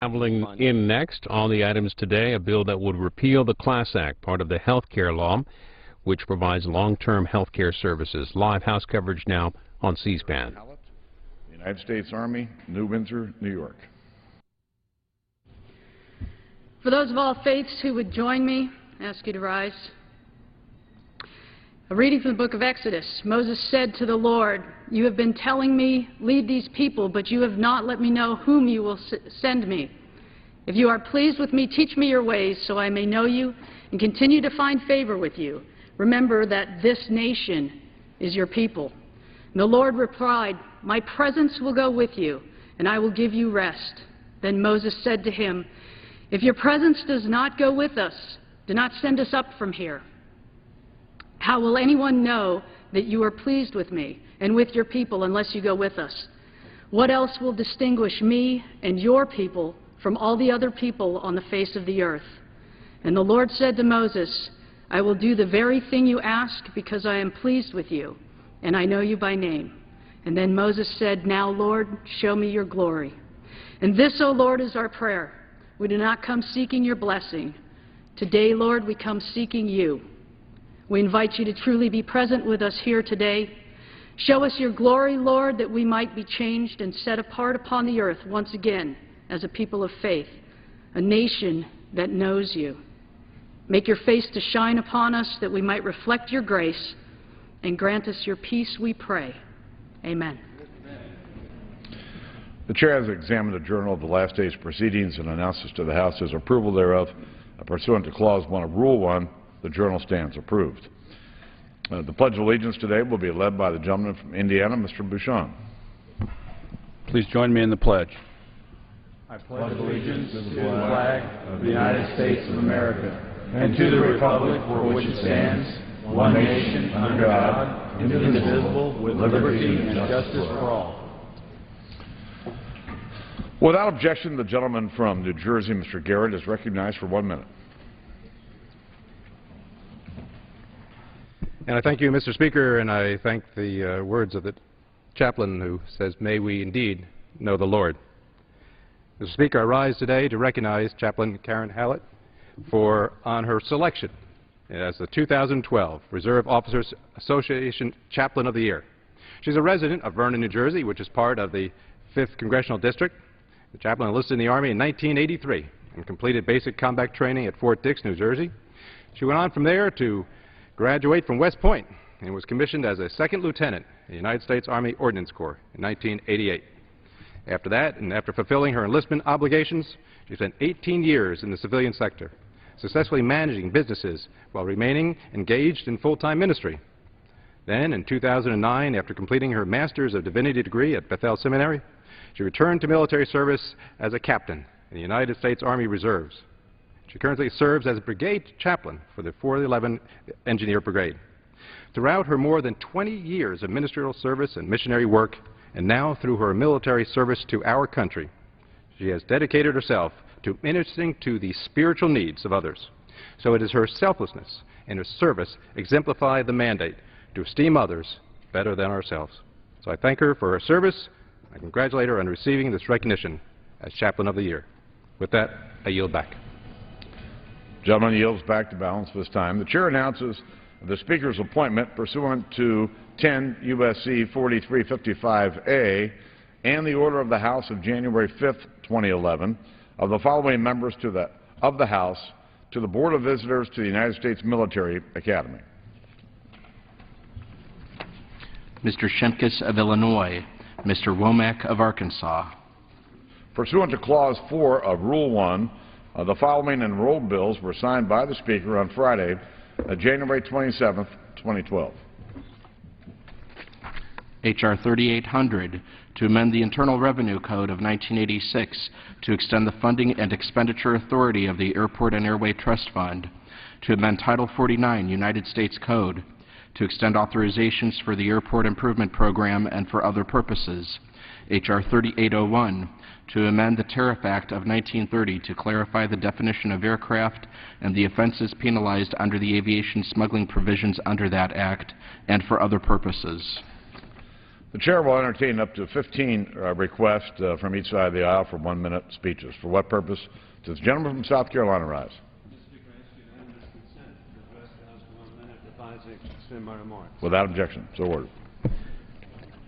Traveling in next on the items today, a bill that would repeal the Class Act, part of the health care law, which provides long-term health care services. Live House coverage now on C-SPAN. United States Army, New Windsor, New York. For those of all faiths who would join me, I ask you to rise. A reading from the book of Exodus. Moses said to the Lord, "You have been telling me, lead these people, but you have not let me know whom you will send me. If you are pleased with me, teach me your ways so I may know you and continue to find favor with you. Remember that this nation is your people." And the Lord replied, "My presence will go with you, and I will give you rest." Then Moses said to him, "If your presence does not go with us, do not send us up from here. How will anyone know that you are pleased with me and with your people unless you go with us? What else will distinguish me and your people from all the other people on the face of the earth?" And the Lord said to Moses, "I will do the very thing you ask because I am pleased with you, and I know you by name." And then Moses said, "Now, Lord, show me your glory." And this, O Lord, is our prayer. We do not come seeking your blessing. Today, Lord, we come seeking you. We invite you to truly be present with us here today. Show us your glory, Lord, that we might be changed and set apart upon the earth once again as a people of faith, a nation that knows you. Make your face to shine upon us that we might reflect your grace, and grant us your peace, we pray. Amen. The Chair has examined the journal of the last day's proceedings and announces to the House his approval thereof. Pursuant to Clause 1 of Rule 1, the journal stands approved. The Pledge of Allegiance today will be led by the gentleman from Indiana, Mr. Bouchon. Please join me in the pledge. I pledge allegiance to the flag of the United States of America and to the republic for which it stands, one nation, under God, indivisible, with liberty and justice for all. Without objection, the gentleman from New Jersey, Mr. Garrett, is recognized for 1 minute. And I thank you, Mr. Speaker, and I thank the words of the chaplain who says, "May we indeed know the Lord." Mr. Speaker, I rise today to recognize Chaplain Karen Hallett on her selection as the 2012 Reserve Officers Association Chaplain of the Year. She's a resident of Vernon, New Jersey, which is part of the 5th Congressional District. The chaplain enlisted in the Army in 1983 and completed basic combat training at Fort Dix, New Jersey. She went on from there to graduate from West Point and was commissioned as a second lieutenant in the United States Army Ordnance Corps in 1988. After that, and after fulfilling her enlistment obligations, she spent 18 years in the civilian sector, successfully managing businesses while remaining engaged in full-time ministry. Then, in 2009, after completing her Master's of Divinity degree at Bethel Seminary, she returned to military service as a captain in the United States Army Reserves. She currently serves as a brigade chaplain for the 411 Engineer Brigade. Throughout her more than 20 years of ministerial service and missionary work, and now through her military service to our country, she has dedicated herself to ministering to the spiritual needs of others. So it is her selflessness and her service exemplify the mandate to esteem others better than ourselves. So I thank her for her service. I congratulate her on receiving this recognition as Chaplain of the Year. With that, I yield back. The gentleman yields back to balance this time. The Chair announces the Speaker's appointment pursuant to 10 U.S.C. 4355A and the order of the House of January 5, 2011, of the following members of the House to the Board of Visitors to the United States Military Academy. Mr. Shimkus of Illinois, Mr. Womack of Arkansas. Pursuant to Clause 4 of Rule 1, the following enrolled bills were signed by the Speaker on Friday, January 27, 2012. H.R. 3800, to amend the Internal Revenue Code of 1986 to extend the funding and expenditure authority of the Airport and Airway Trust Fund, to amend Title 49 United States Code, to extend authorizations for the Airport Improvement Program and for other purposes. H.R. 3801, to amend the Tariff Act of 1930 to clarify the definition of aircraft and the offenses penalized under the aviation smuggling provisions under that act and for other purposes. The Chair will entertain up to 15 requests from each side of the aisle for 1-minute speeches. For what purpose does the gentleman from South Carolina rise? Without objection. So ordered.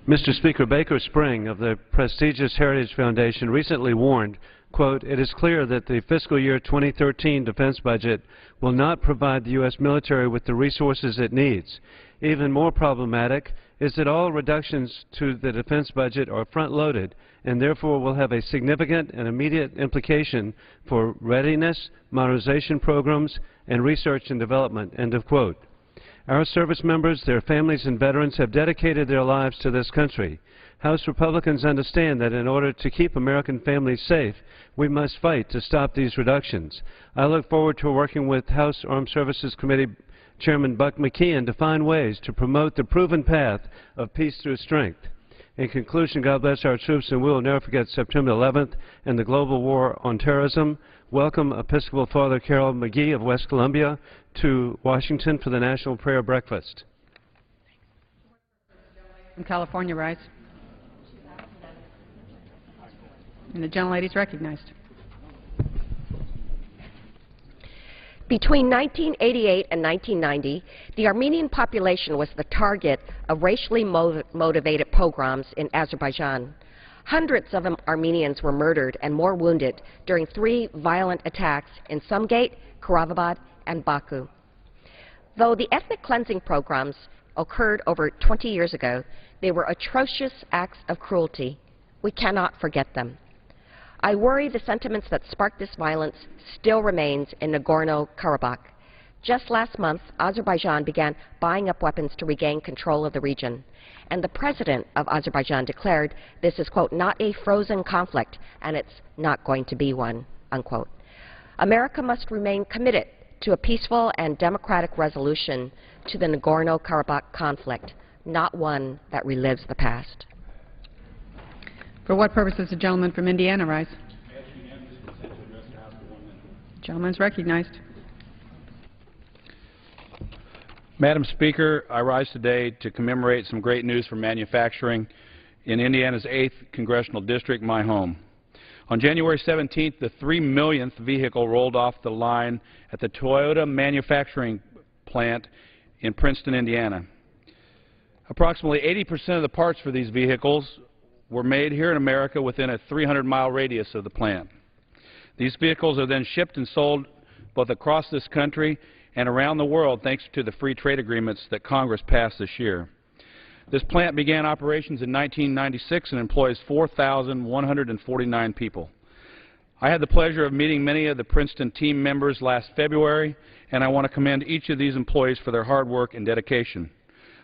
Mr. Speaker, Baker Spring of the prestigious Heritage Foundation recently warned, quote, "It is clear that the fiscal year 2013 defense budget will not provide the U.S. military with the resources it needs. Even more problematic is that all reductions to the defense budget are front-loaded and therefore will have a significant and immediate implication for readiness, modernization programs, and research and development," end of quote. Our service members, their families, and veterans have dedicated their lives to this country. House Republicans understand that in order to keep American families safe, we must fight to stop these reductions. I look forward to working with House Armed Services Committee Chairman Buck McKeon to find ways to promote the proven path of peace through strength. In conclusion, God bless our troops, and we will never forget September 11th and the global war on terrorism. Welcome Episcopal Father Carol McGee of West Columbia to Washington for the National Prayer Breakfast. From California, rise. And the gentlelady is recognized. Between 1988 and 1990, the Armenian population was the target of racially motivated pogroms in Azerbaijan. Hundreds of Armenians were murdered and more wounded during 3 violent attacks in Sumgait, Kirovabad, and Baku. Though the ethnic cleansing pogroms occurred over 20 years ago, they were atrocious acts of cruelty. We cannot forget them. I worry the sentiments that sparked this violence still remains in Nagorno-Karabakh. Just last month, Azerbaijan began buying up weapons to regain control of the region. And the president of Azerbaijan declared this is, quote, "not a frozen conflict, and it's not going to be one," unquote. America must remain committed to a peaceful and democratic resolution to the Nagorno-Karabakh conflict, not one that relives the past. For what purpose does the gentleman from Indiana rise? The gentleman is recognized. Madam Speaker, I rise today to commemorate some great news for manufacturing in Indiana's 8th Congressional District, my home. On January 17th, the 3 millionth vehicle rolled off the line at the Toyota manufacturing plant in Princeton, Indiana. Approximately 80% of the parts for these vehicles were made here in America within a 300-mile radius of the plant. These vehicles are then shipped and sold both across this country and around the world thanks to the free trade agreements that Congress passed this year. This plant began operations in 1996 and employs 4,149 people. I had the pleasure of meeting many of the Princeton team members last February, and I want to commend each of these employees for their hard work and dedication.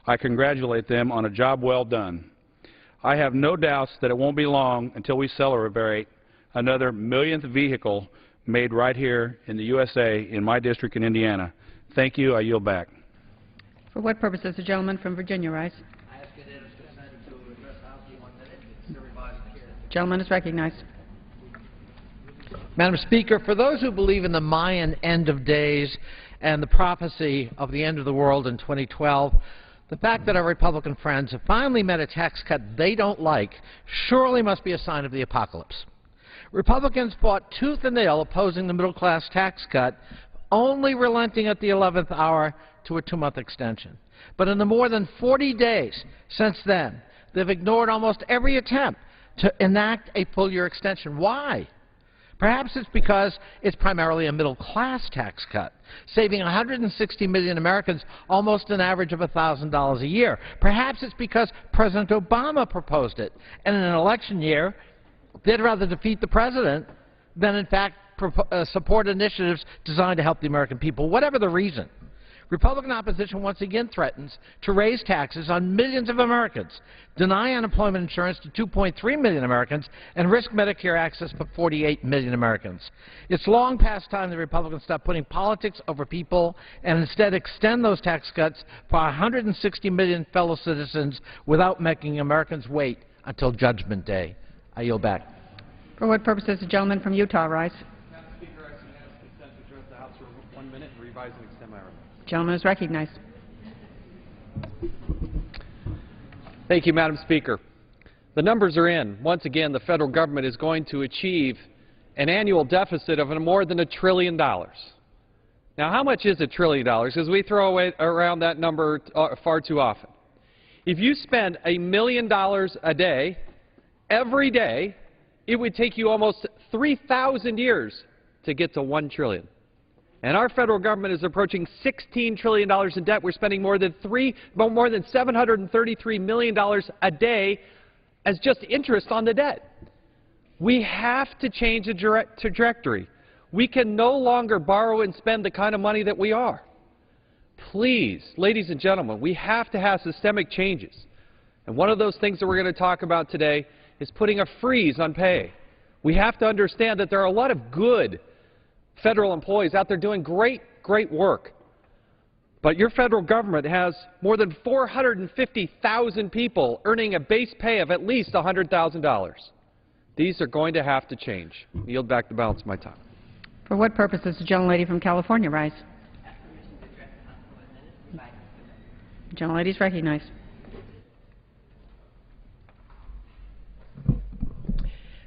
I congratulate them on a job well done. I have no doubts that it won't be long until we celebrate another millionth vehicle made right here in the USA in my district in Indiana. Thank you. I yield back. For what purpose does the gentleman from Virginia rise? I ask unanimous consent to address the House in 1 minute. The revised chair. Gentleman is recognized. Madam Speaker, for those who believe in the Mayan end of days and the prophecy of the end of the world in 2012, the fact that our Republican friends have finally met a tax cut they don't like surely must be a sign of the apocalypse. Republicans fought tooth and nail opposing the middle-class tax cut, only relenting at the 11th hour to a 2-month extension. But in the more than 40 days since then, they've ignored almost every attempt to enact a full-year extension. Why? Perhaps it's because it's primarily a middle-class tax cut, saving 160 million Americans almost an average of $1,000 a year. Perhaps it's because President Obama proposed it, and in an election year, they'd rather defeat the president than, in fact, support initiatives designed to help the American people. Whatever the reason, Republican opposition once again threatens to raise taxes on millions of Americans, deny unemployment insurance to 2.3 million Americans, and risk Medicare access for 48 million Americans. It's long past time the Republicans stop putting politics over people and instead extend those tax cuts for 160 million fellow citizens without making Americans wait until Judgment Day. I yield back. For what purpose does the gentleman from Utah rise? Madam Speaker, I unanimous consent to address the House for 1 minute and revise and extend my remarks. Gentleman is recognized. Thank you, Madam Speaker. The numbers are in. Once again, the federal government is going to achieve an annual deficit of more than $1 trillion. Now, how much is $1 trillion? Because we throw away around that number far too often. If you spend $1 million a day, every day, it would take you almost 3,000 years to get to $1 trillion. And our federal government is approaching $16 trillion in debt. We're spending more than $733 million a day as just interest on the debt. We have to change the trajectory. We can no longer borrow and spend the kind of money that we are. Please, ladies and gentlemen, we have to have systemic changes. And one of those things that we're going to talk about today is putting a freeze on pay. We have to understand that there are a lot of good federal employees out there doing great work. But your federal government has more than 450,000 people earning a base pay of at least $100,000. These are going to have to change. I yield back the balance of my time. For what purpose does the gentlelady from California rise? The gentlelady is recognized.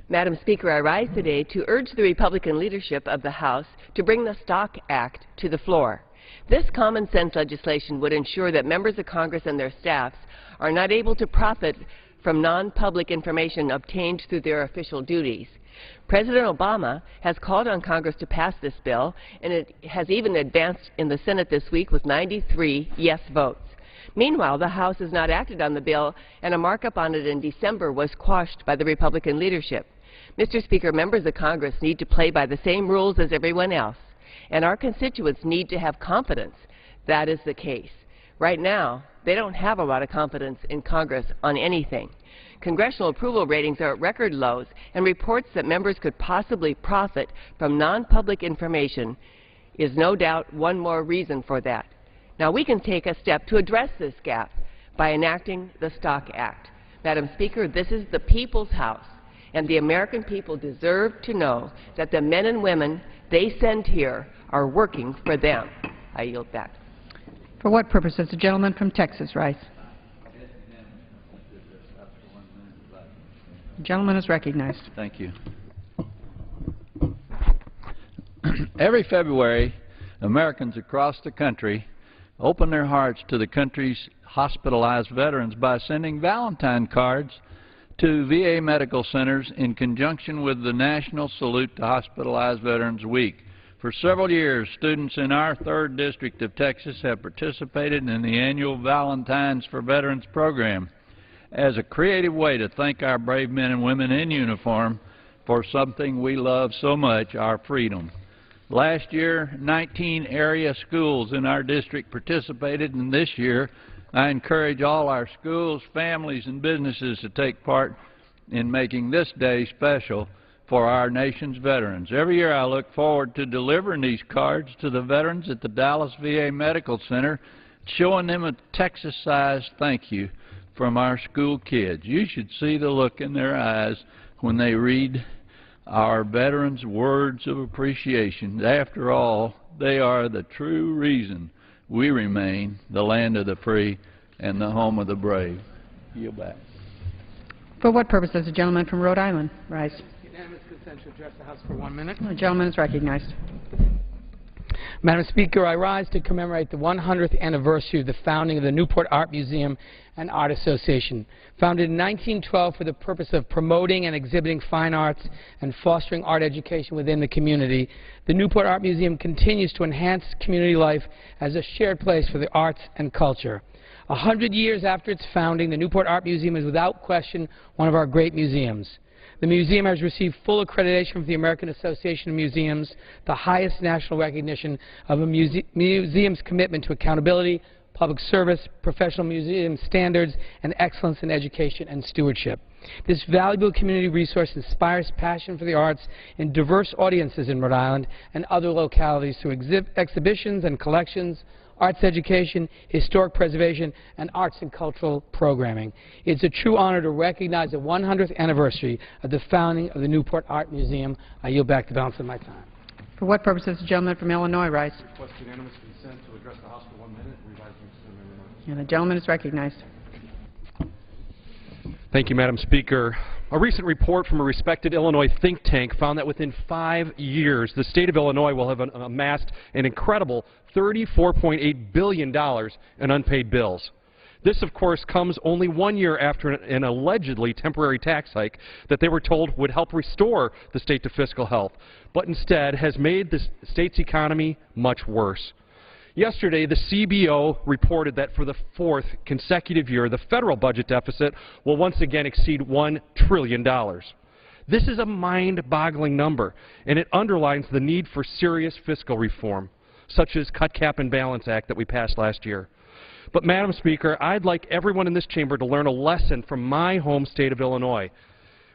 Madam Speaker, I rise today to urge the Republican leadership of the House to bring the Stock Act to the floor. This common sense legislation would ensure that members of Congress and their staffs are not able to profit from non-public information obtained through their official duties. President Obama has called on Congress to pass this bill, and it has even advanced in the Senate this week with 93 yes votes. Meanwhile, the House has not acted on the bill, and a markup on it in December was quashed by the Republican leadership. Mr. Speaker, members of Congress need to play by the same rules as everyone else, and our constituents need to have confidence that is the case. Right now, they don't have a lot of confidence in Congress on anything. Congressional approval ratings are at record lows, and reports that members could possibly profit from non-public information is no doubt one more reason for that. Now, we can take a step to address this gap by enacting the Stock Act. Madam Speaker, this is the people's house, and the American people deserve to know that the men and women they send here are working for them. I yield back. For what purpose does the gentleman from Texas rise? The gentleman is recognized. Thank you. Every February, Americans across the country open their hearts to the country's hospitalized veterans by sending Valentine cards to VA medical centers in conjunction with the National Salute to Hospitalized Veterans Week. For several years, students in our 3rd District of Texas have participated in the annual Valentines for Veterans program as a creative way to thank our brave men and women in uniform for something we love so much, our freedom. Last year, 19 area schools in our district participated, and this year I encourage all our schools, families, and businesses to take part in making this day special for our nation's veterans. Every year I look forward to delivering these cards to the veterans at the Dallas VA Medical Center, showing them a Texas-sized thank you from our school kids. You should see the look in their eyes when they read our veterans' words of appreciation. After all, they are the true reason we remain the land of the free and the home of the brave. Yield back. For what purpose does the gentleman from Rhode Island rise? Unanimous consent to address the House for 1 minute. The gentleman is recognized. Madam Speaker, I rise to commemorate the 100th anniversary of the founding of the Newport Art Museum and Art Association. Founded in 1912 for the purpose of promoting and exhibiting fine arts and fostering art education within the community, the Newport Art Museum continues to enhance community life as a shared place for the arts and culture. 100 years after its founding, the Newport Art Museum is without question one of our great museums. The museum has received full accreditation from the American Association of Museums, the highest national recognition of a museum's commitment to accountability, public service, professional museum standards, and excellence in education and stewardship. This valuable community resource inspires passion for the arts in diverse audiences in Rhode Island and other localities through exhibitions and collections, arts education, historic preservation, and arts and cultural programming. It's a true honor to recognize the 100th anniversary of the founding of the Newport Art Museum. I yield back the balance of my time. For what purpose does the gentleman from Illinois rise? Request unanimous consent to address the House for 1 minute. And the gentleman is recognized. Thank you, Madam Speaker. A recent report from a respected Illinois think tank found that within 5 years, the state of Illinois will have amassed an incredible $34.8 billion in unpaid bills. This, of course, comes only 1 year after an allegedly temporary tax hike that they were told would help restore the state to fiscal health, but instead has made the state's economy much worse. Yesterday, the CBO reported that for the 4th consecutive year, the federal budget deficit will once again exceed $1 trillion. This is a mind-boggling number, and it underlines the need for serious fiscal reform, such as Cut, Cap, and Balance Act that we passed last year. But, Madam Speaker, I'd like everyone in this chamber to learn a lesson from my home state of Illinois.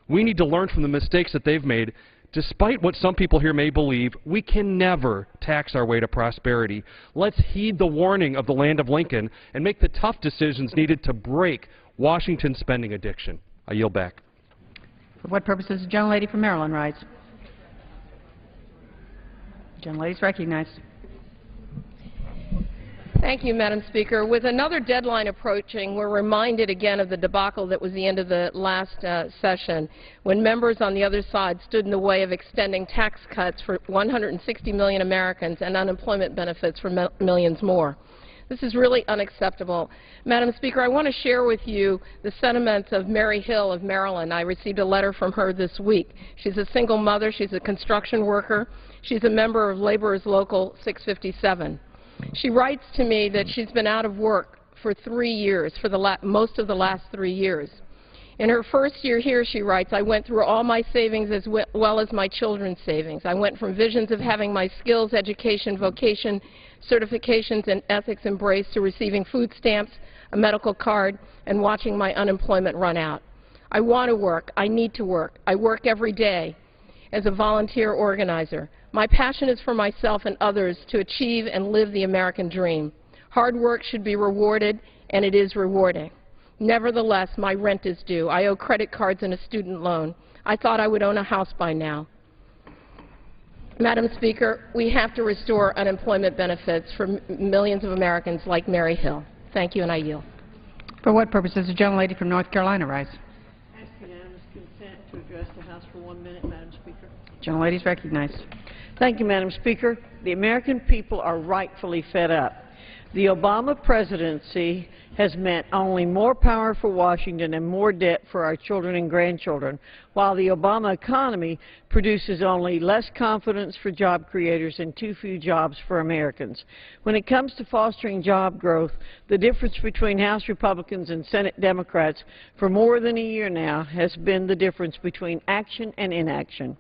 We need to learn from the mistakes that they've made. Despite what some people here may believe, we can never tax our way to prosperity. Let's heed the warning of the land of Lincoln and make the tough decisions needed to break Washington's spending addiction. I yield back. For what purpose does the gentlelady from Maryland rise? The gentlelady is recognized. Thank you, Madam Speaker. With another deadline approaching, we're reminded again of the debacle that was the end of the last session, when members on the other side stood in the way of extending tax cuts for 160 million Americans and unemployment benefits for millions more. This is really unacceptable. Madam Speaker, I want to share with you the sentiments of Mary Hill of Maryland. I received a letter from her this week. She's a single mother. She's a construction worker. She's a member of Laborers Local 657. She writes to me that she's been out of work for 3 years, for most of the last 3 years. In her first year here, she writes, I went through all my savings as well as my children's savings. I went from visions of having my skills, education, vocation, certifications, and ethics embraced to receiving food stamps, a medical card, and watching my unemployment run out. I want to work. I need to work. I work every day as a volunteer organizer. My passion is for myself and others to achieve and live the American dream. Hard work should be rewarded, and it is rewarding. Nevertheless, my rent is due. I owe credit cards and a student loan. I thought I would own a house by now. Madam Speaker, we have to restore unemployment benefits for millions of Americans like Mary Hill. Thank you, and I yield. For what purpose does the gentlelady from North Carolina rise? Ask unanimous consent to address the House for 1 minute, Madam Speaker. Gentlelady is recognized. Thank you, Madam Speaker. The American people are rightfully fed up. The Obama presidency has meant only more power for Washington and more debt for our children and grandchildren, while the Obama economy produces only less confidence for job creators and too few jobs for Americans. When it comes to fostering job growth, the difference between House Republicans and Senate Democrats for more than a year now has been the difference between action and inaction.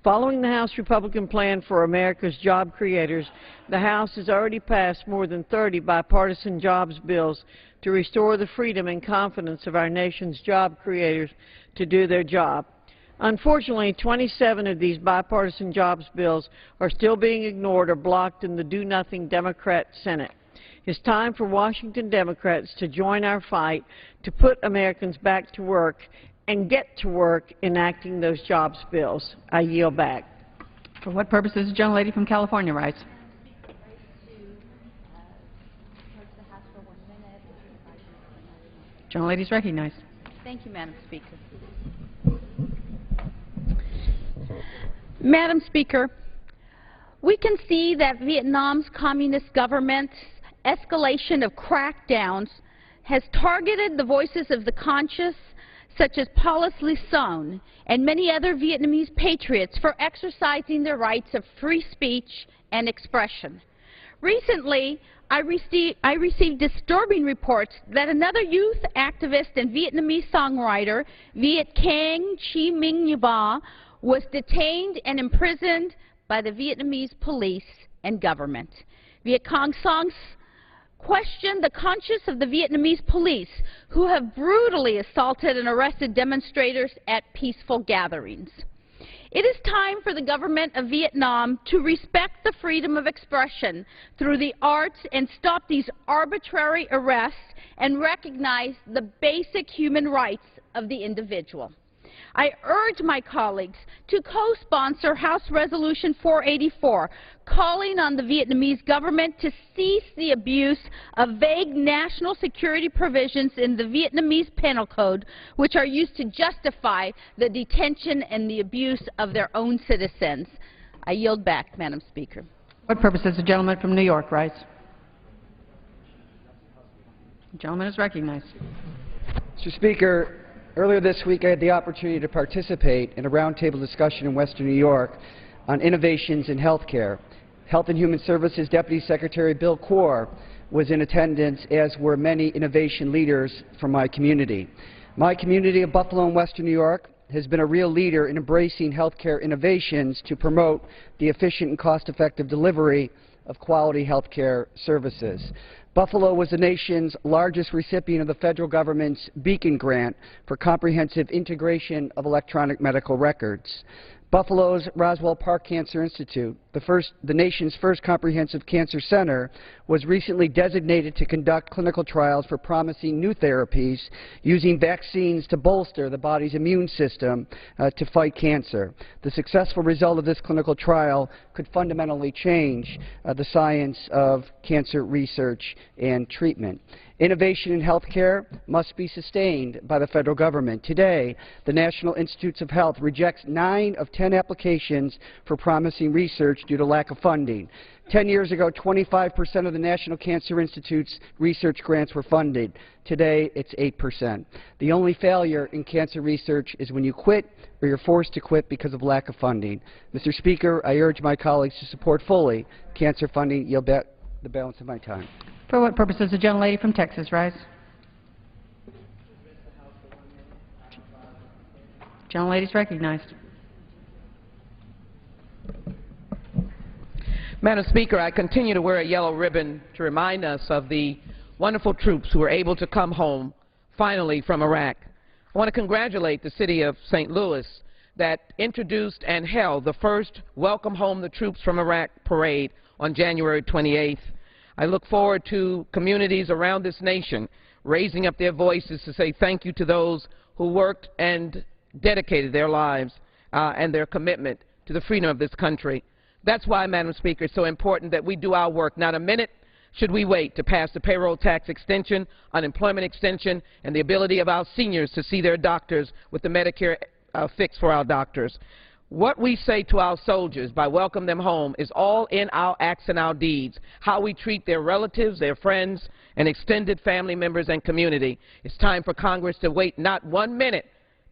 Following the House Republican plan for America's job creators, the House has already passed more than 30 bipartisan jobs bills to restore the freedom and confidence of our nation's job creators to do their job. Unfortunately, 27 of these bipartisan jobs bills are still being ignored or blocked in the do-nothing Democrat Senate. It's time for Washington Democrats to join our fight to put Americans back to work and get to work enacting those jobs bills. I yield back. For what purpose does the gentlelady from California rise? Gentlelady is recognized. Thank you, Madam Speaker. Madam Speaker, we can see that Vietnam's communist government's escalation of crackdowns has targeted the voices of the conscious, such as Paulus Lee-Sung and many other Vietnamese patriots, for exercising their rights of free speech and expression. Recently, I received disturbing reports that another youth activist and Vietnamese songwriter, Viet Cang Chi Minh Ba, was detained and imprisoned by the Vietnamese police and government. Viet Cong songs question the conscience of the Vietnamese police, who have brutally assaulted and arrested demonstrators at peaceful gatherings. It is time for the government of Vietnam to respect the freedom of expression through the arts and stop these arbitrary arrests and recognize the basic human rights of the individual. I urge my colleagues to co-sponsor House Resolution 484, calling on the Vietnamese government to cease the abuse of vague national security provisions in the Vietnamese Penal Code, which are used to justify the detention and the abuse of their own citizens. I yield back, Madam Speaker. What purpose does the gentleman from New York rise? The gentleman is recognized. Mr. Speaker, earlier this week I had the opportunity to participate in a roundtable discussion in Western New York on innovations in health care. Health and Human Services Deputy Secretary Bill Corr was in attendance, as were many innovation leaders from my community. My community of Buffalo and Western New York has been a real leader in embracing health care innovations to promote the efficient and cost-effective delivery of quality health care services. Buffalo was the nation's largest recipient of the federal government's Beacon Grant for comprehensive integration of electronic medical records. Buffalo's Roswell Park Cancer Institute, the nation's first comprehensive cancer center, was recently designated to conduct clinical trials for promising new therapies using vaccines to bolster the body's immune system to fight cancer. The successful result of this clinical trial could fundamentally change the science of cancer research and treatment. Innovation in health care must be sustained by the federal government. Today, the National Institutes of Health rejects 9 of 10 applications for promising research due to lack of funding. 10 years ago, 25% of the National Cancer Institute's research grants were funded. Today, it's 8%. The only failure in cancer research is when you quit or you're forced to quit because of lack of funding. Mr. Speaker, I urge my colleagues to support fully cancer funding. Yield back the balance of my time. For what purpose does the gentlelady from Texas rise? Gentlelady is recognized. Madam Speaker, I continue to wear a yellow ribbon to remind us of the wonderful troops who were able to come home finally from Iraq. I want to congratulate the city of St. Louis that introduced and held the first Welcome Home the Troops from Iraq parade on January 28th. I look forward to communities around this nation raising up their voices to say thank you to those who worked and dedicated their lives and their commitment to the freedom of this country. That's why, Madam Speaker, it's so important that we do our work. Not a minute should we wait to pass the payroll tax extension, unemployment extension, and the ability of our seniors to see their doctors with the Medicare fix for our doctors. What we say to our soldiers by welcoming them home is all in our acts and our deeds, how we treat their relatives, their friends, and extended family members and community. It's time for Congress to wait not 1 minute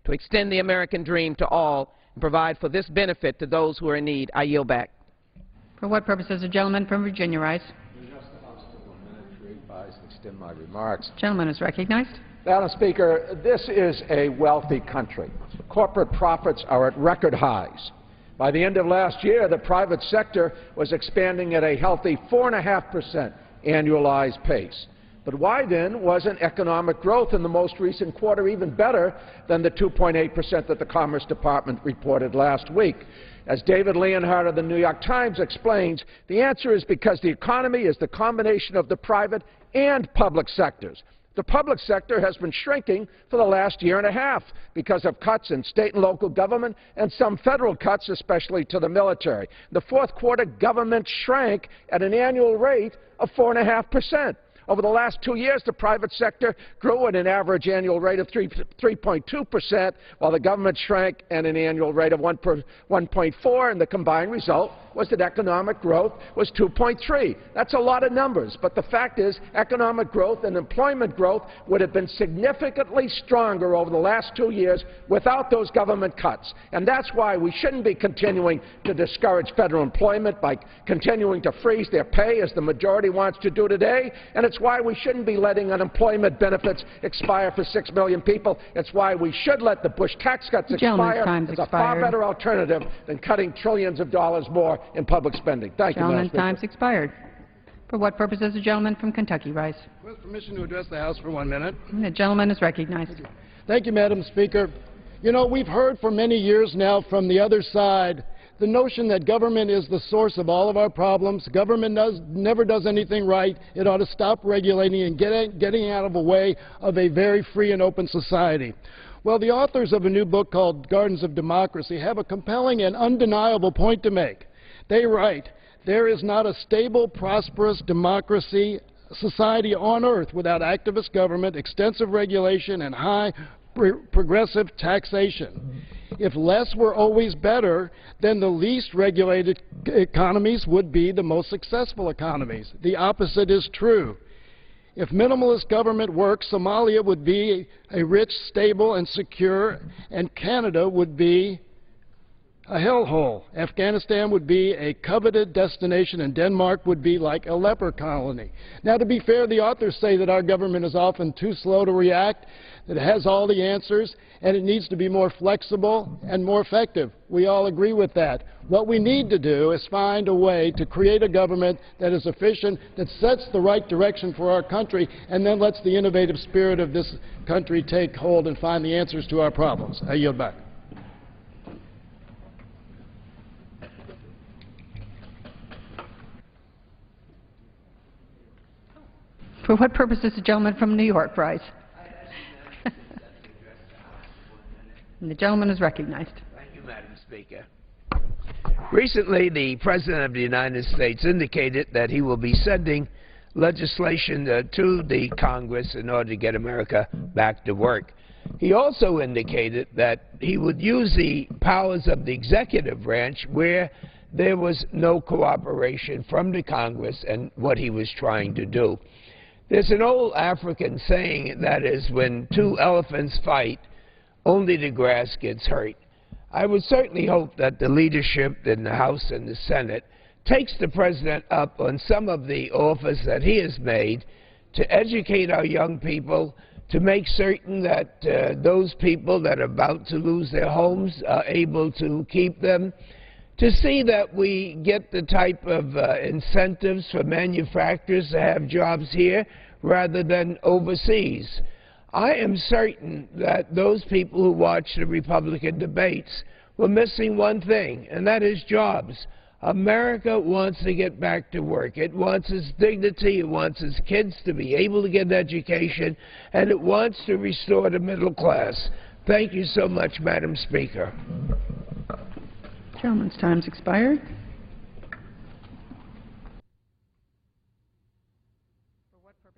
to extend the American dream to all and provide for this benefit to those who are in need. I yield back. For what purpose does the gentleman from Virginia rise? Extend my remarks. Gentleman is recognized. Madam Speaker, this is a wealthy country. Corporate profits are at record highs. By the end of last year, the private sector was expanding at a healthy 4.5% annualized pace. But why then wasn't economic growth in the most recent quarter even better than the 2.8% that the Commerce Department reported last week? As David Leonhardt of the New York Times explains, the answer is because the economy is the combination of the private and public sectors. The public sector has been shrinking for the last year and a half because of cuts in state and local government and some federal cuts, especially to the military. The fourth quarter, government shrank at an annual rate of 4.5%. Over the last 2 years, the private sector grew at an average annual rate of 3.2%, while the government shrank at an annual rate of 1.4%, and the combined result was that economic growth was 2.3. That's a lot of numbers, but the fact is economic growth and employment growth would have been significantly stronger over the last 2 years without those government cuts. And that's why we shouldn't be continuing to discourage federal employment by continuing to freeze their pay, as the majority wants to do today. And it's why we shouldn't be letting unemployment benefits expire for 6 million people. It's why we should let the Bush tax cuts expire. It's a far better alternative than cutting trillions of dollars more in public spending. Thank you, Madam Speaker. Time's expired. For what purpose does the gentleman from Kentucky rise? With permission to address the House for 1 minute. The gentleman is recognized. Thank you, Madam Speaker. You know, we've heard for many years now from the other side the notion that government is the source of all of our problems. Government never does anything right. It ought to stop regulating and getting out of the way of a very free and open society. Well, the authors of a new book called Gardens of Democracy have a compelling and undeniable point to make. They write, "There is not a stable, prosperous democracy society on earth without activist government, extensive regulation, and high progressive taxation. If less were always better, then the least regulated economies would be the most successful economies. The opposite is true. If minimalist government works, Somalia would be a rich, stable, and secure, and Canada would be a hellhole. Afghanistan would be a coveted destination, and Denmark would be like a leper colony." Now, to be fair, the authors say that our government is often too slow to react, that it has all the answers, and it needs to be more flexible and more effective. We all agree with that. What we need to do is find a way to create a government that is efficient, that sets the right direction for our country, and then lets the innovative spirit of this country take hold and find the answers to our problems. I yield back. For what purpose does the gentleman from New York rise? And the gentleman is recognized. Thank you, Madam Speaker. Recently, the President of the United States indicated that he will be sending legislation to the Congress in order to get America back to work. He also indicated that he would use the powers of the executive branch where there was no cooperation from the Congress and what he was trying to do. There's an old African saying that is, when two elephants fight, only the grass gets hurt. I would certainly hope that the leadership in the House and the Senate takes the President up on some of the offers that he has made to educate our young people, to make certain that those people that are about to lose their homes are able to keep them, to see that we get the type of incentives for manufacturers to have jobs here rather than overseas. I am certain that those people who watch the Republican debates were missing one thing, and that is jobs. America wants to get back to work. It wants its dignity, it wants its kids to be able to get an education, and it wants to restore the middle class. Thank you so much, Madam Speaker. Gentleman's time's expired.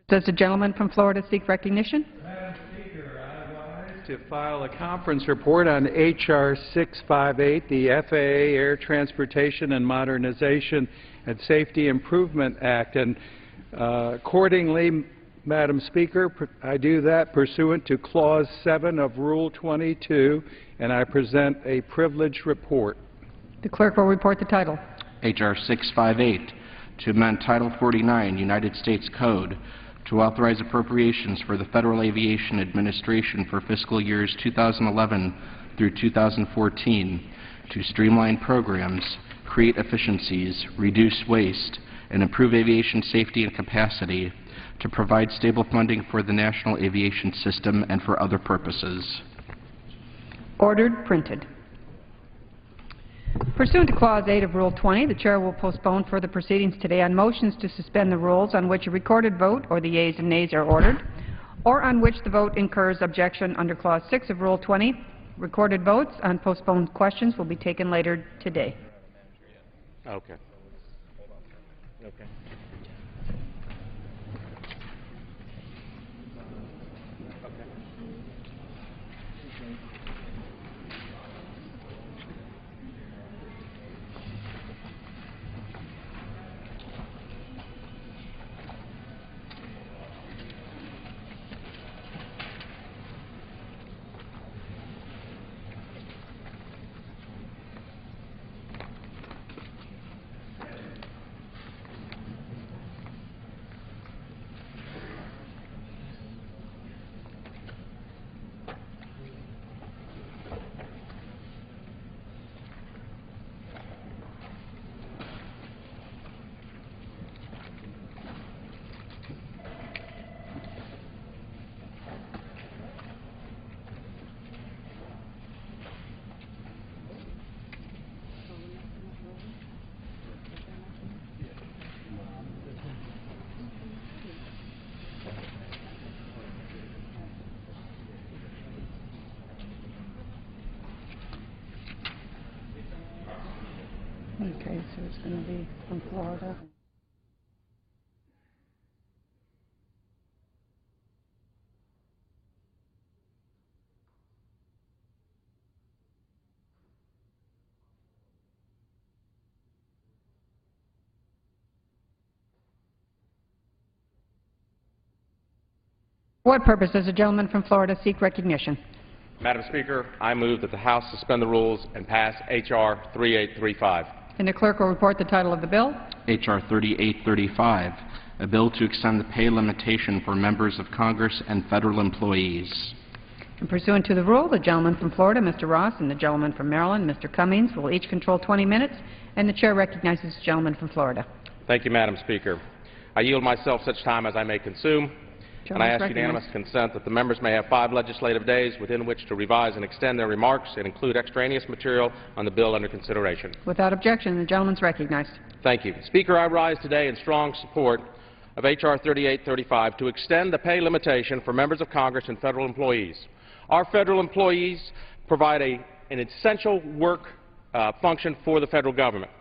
Does the gentleman from Florida seek recognition? Madam Speaker, I rise to file a conference report on H.R. 658, the FAA Air Transportation and Modernization and Safety Improvement Act. And accordingly, Madam Speaker, I do that pursuant to Clause 7 of Rule 22, and I present a privileged report. The clerk will report the title. H.R. 658, to amend Title 49, United States Code, to authorize appropriations for the Federal Aviation Administration for fiscal years 2011 through 2014, to streamline programs, create efficiencies, reduce waste, and improve aviation safety and capacity, to provide stable funding for the national aviation system and for other purposes. Ordered, printed. Pursuant to Clause 8 of Rule 20, the Chair will postpone further proceedings today on motions to suspend the rules on which a recorded vote, or the yeas and nays, are ordered, or on which the vote incurs objection under Clause 6 of Rule 20. Recorded votes on postponed questions will be taken later today. Okay. Okay, so it's going to be from Florida. For what purpose does the gentleman from Florida seek recognition? Madam Speaker, I move that the House suspend the rules and pass H.R. 3835. And the clerk will report the title of the bill. H.R. 3835, a bill to extend the pay limitation for members of Congress and federal employees. And pursuant to the rule, the gentleman from Florida, Mr. Ross, and the gentleman from Maryland, Mr. Cummings, will each control 20 minutes, and the chair recognizes the gentleman from Florida. Thank you, Madam Speaker. I yield myself such time as I may consume. And I ask unanimous consent that the members may have 5 legislative days within which to revise and extend their remarks and include extraneous material on the bill under consideration. Without objection, the gentleman is recognized. Thank you. Speaker, I rise today in strong support of H.R. 3835 to extend the pay limitation for members of Congress and federal employees. Our federal employees provide an essential work function for the federal government.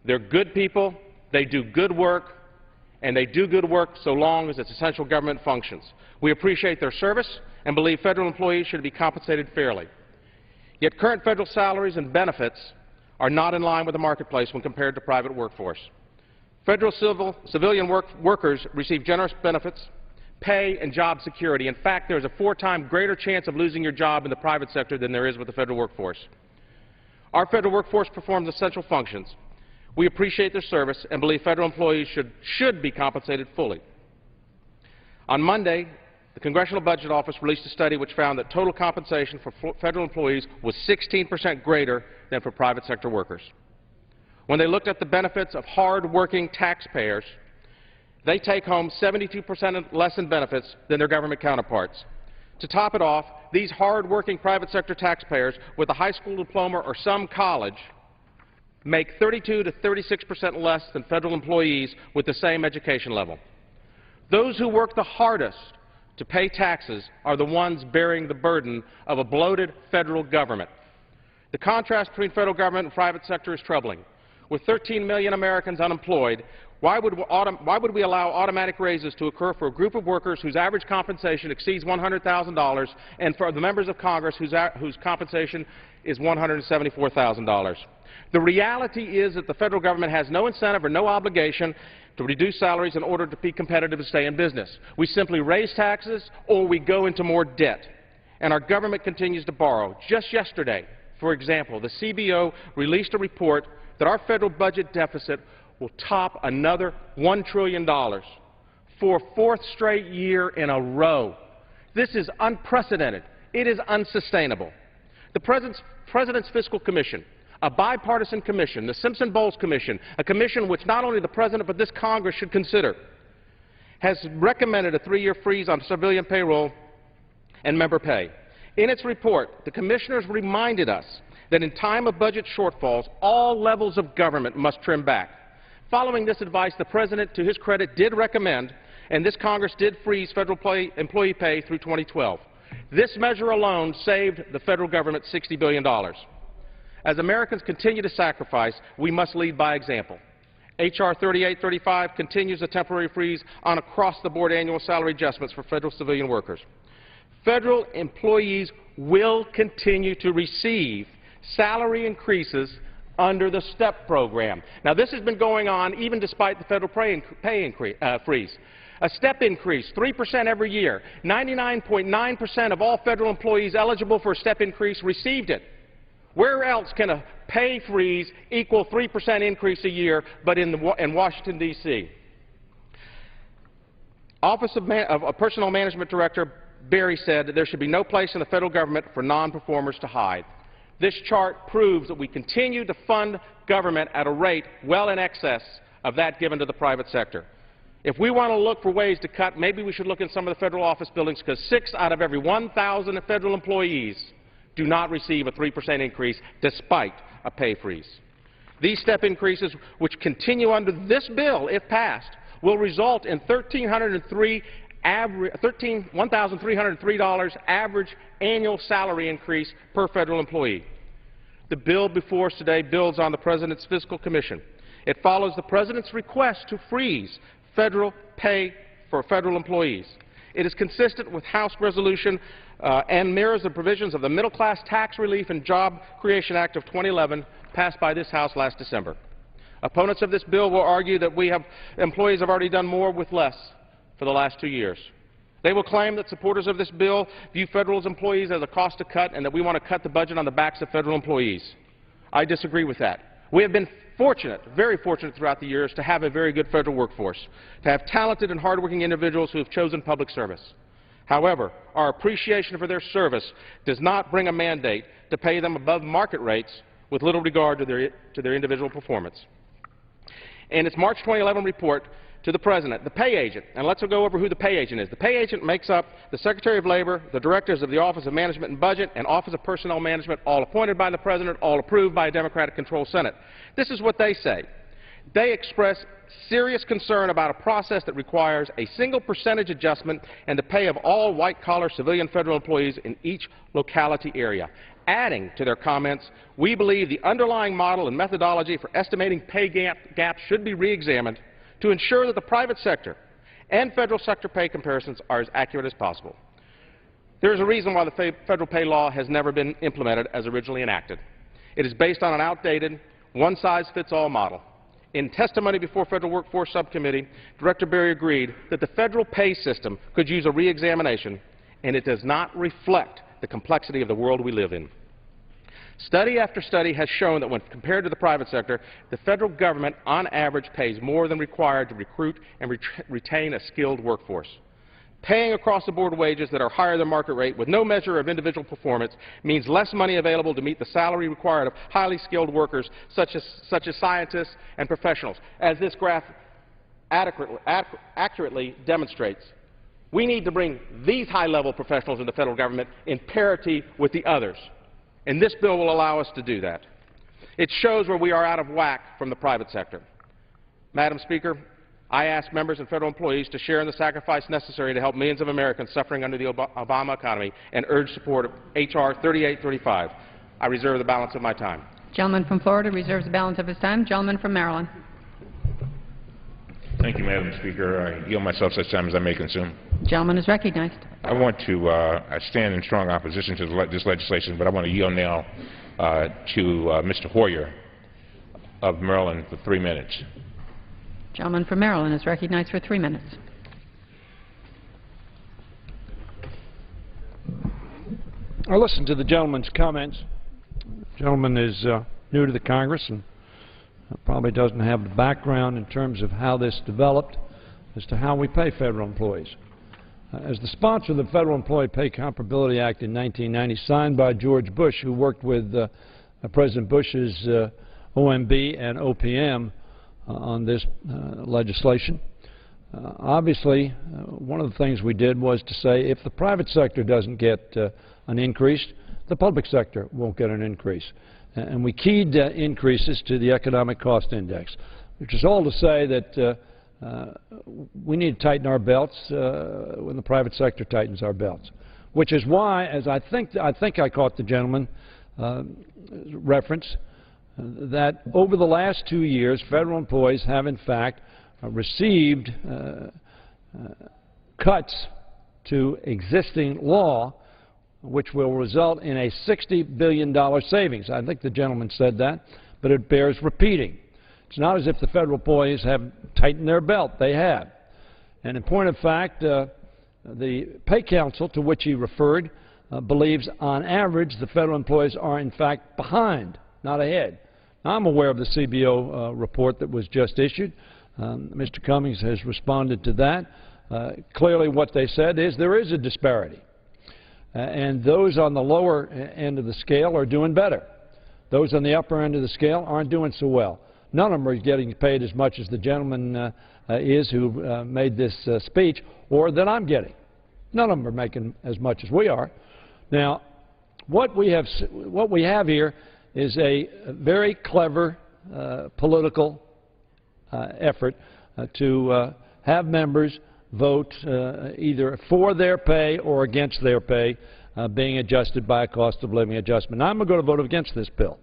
They're good people, they do good work, and they do good work so long as it's essential government functions. We appreciate their service and believe federal employees should be compensated fairly. Yet current federal salaries and benefits are not in line with the marketplace when compared to private workforce. Federal civilian workers receive generous benefits, pay, and job security. In fact, there is a 4-time greater chance of losing your job in the private sector than there is with the federal workforce. Our federal workforce performs essential functions. We appreciate their service and believe federal employees should be compensated fully. On Monday, the Congressional Budget Office released a study which found that total compensation for federal employees was 16% greater than for private sector workers. When they looked at the benefits of hard-working taxpayers, they take home 72% less in benefits than their government counterparts. To top it off, these hard-working private sector taxpayers with a high school diploma or some college make 32 to 36% less than federal employees with the same education level. Those who work the hardest to pay taxes are the ones bearing the burden of a bloated federal government. The contrast between federal government and private sector is troubling. With 13 million Americans unemployed, why would we allow automatic raises to occur for a group of workers whose average compensation exceeds $100,000 and for the members of Congress whose compensation is $174,000? The reality is that the federal government has no incentive or no obligation to reduce salaries in order to be competitive and stay in business. We simply raise taxes or we go into more debt. And our government continues to borrow. Just yesterday, for example, the CBO released a report that our federal budget deficit will top another $1 trillion for a 4th straight year in a row. This is unprecedented. It is unsustainable. The President's Fiscal Commission, a bipartisan commission, the Simpson-Bowles Commission, a commission which not only the President but this Congress should consider, has recommended a 3-year freeze on civilian payroll and member pay. In its report, the commissioners reminded us that in time of budget shortfalls, all levels of government must trim back. Following this advice, the President, to his credit, did recommend, and this Congress did freeze federal employee pay through 2012. This measure alone saved the federal government $60 billion. As Americans continue to sacrifice, we must lead by example. H.R. 3835 continues a temporary freeze on across-the-board annual salary adjustments for federal civilian workers. Federal employees will continue to receive salary increases under the STEP program. Now, this has been going on even despite the federal pay freeze. A STEP increase, 3% every year. 99.9% of all federal employees eligible for a STEP increase received it. Where else can a pay freeze equal 3% increase a year but in Washington, D.C.? Office of Personnel Management Director Berry said that there should be no place in the federal government for non-performers to hide. This chart proves that we continue to fund government at a rate well in excess of that given to the private sector. If we want to look for ways to cut, maybe we should look in some of the federal office buildings, because 6 out of every 1,000 federal employees do not receive a 3% increase despite a pay freeze. These step increases, which continue under this bill, if passed, will result in $1,303 average annual salary increase per federal employee. The bill before us today builds on the President's Fiscal Commission. It follows the President's request to freeze federal pay for federal employees. It is consistent with House Resolution and mirrors the provisions of the Middle Class Tax Relief and Job Creation Act of 2011 passed by this House last December. Opponents of this bill will argue that employees have already done more with less for the last 2 years. They will claim that supporters of this bill view federal employees as a cost to cut and that we want to cut the budget on the backs of federal employees. I disagree with that. We have been fortunate, very fortunate throughout the years to have a very good federal workforce, to have talented and hardworking individuals who have chosen public service. However, our appreciation for their service does not bring a mandate to pay them above market rates with little regard to their individual performance. In its March 2011 report to the President, the pay agent, and let's go over who the pay agent is. The pay agent makes up the Secretary of Labor, the directors of the Office of Management and Budget, and Office of Personnel Management, all appointed by the President, all approved by a Democratic-controlled Senate. This is what they say. They express serious concern about a process that requires a single percentage adjustment in the pay of all white-collar civilian federal employees in each locality area. Adding to their comments, we believe the underlying model and methodology for estimating pay gaps should be re-examined to ensure that the private sector and federal sector pay comparisons are as accurate as possible. There is a reason why the federal pay law has never been implemented as originally enacted. It is based on an outdated, one-size-fits-all model. In testimony before Federal Workforce Subcommittee, Director Berry agreed that the federal pay system could use a re-examination, and it does not reflect the complexity of the world we live in. Study after study has shown that when compared to the private sector, the federal government on average pays more than required to recruit and retain a skilled workforce. Paying across-the-board wages that are higher than market rate with no measure of individual performance means less money available to meet the salary required of highly skilled workers such as scientists and professionals. As this graph accurately demonstrates, we need to bring these high-level professionals in the federal government in parity with the others. And this bill will allow us to do that. It shows where we are out of whack from the private sector. Madam Speaker, I ask members and federal employees to share in the sacrifice necessary to help millions of Americans suffering under the Obama economy and urge support of H.R. 3835. I reserve the balance of my time. Gentleman from Florida reserves the balance of his time. Gentleman from Maryland. Thank you, Madam Speaker. I yield myself such time as I may consume. Gentleman is recognized. I want to stand in strong opposition to this legislation, but I want to yield now to Mr. Hoyer of Maryland for 3 minutes. Gentleman from Maryland is recognized for 3 minutes. I listened to the gentleman's comments. The gentleman is new to the Congress and probably doesn't have the background in terms of how this developed as to how we pay federal employees. As the sponsor of the Federal Employee Pay Comparability Act in 1990, signed by George Bush, who worked with President Bush's OMB and OPM on this legislation, obviously one of the things we did was to say if the private sector doesn't get an increase, the public sector won't get an increase. And we keyed increases to the economic cost index, which is all to say that we need to tighten our belts when the private sector tightens our belts, which is why, as I think I caught the gentleman reference, that over the last 2 years, federal employees have in fact received cuts to existing law, which will result in a $60 billion savings. I think the gentleman said that, but it bears repeating. It's not as if the federal employees have tightened their belt. They have. And in point of fact, the Pay Council, to which he referred, believes on average the federal employees are in fact behind, not ahead. Now, I'm aware of the CBO report that was just issued. Mr. Cummings has responded to that. Clearly what they said is there is a disparity. And those on the lower end of the scale are doing better. Those on the upper end of the scale aren't doing so well. None of them are getting paid as much as the gentleman is who made this speech, or that I'm getting. None of them are making as much as we are. Now, what we have here is a very clever political effort to have members vote either for their pay or against their pay being adjusted by a cost of living adjustment. Now, I'm going to vote against this bill.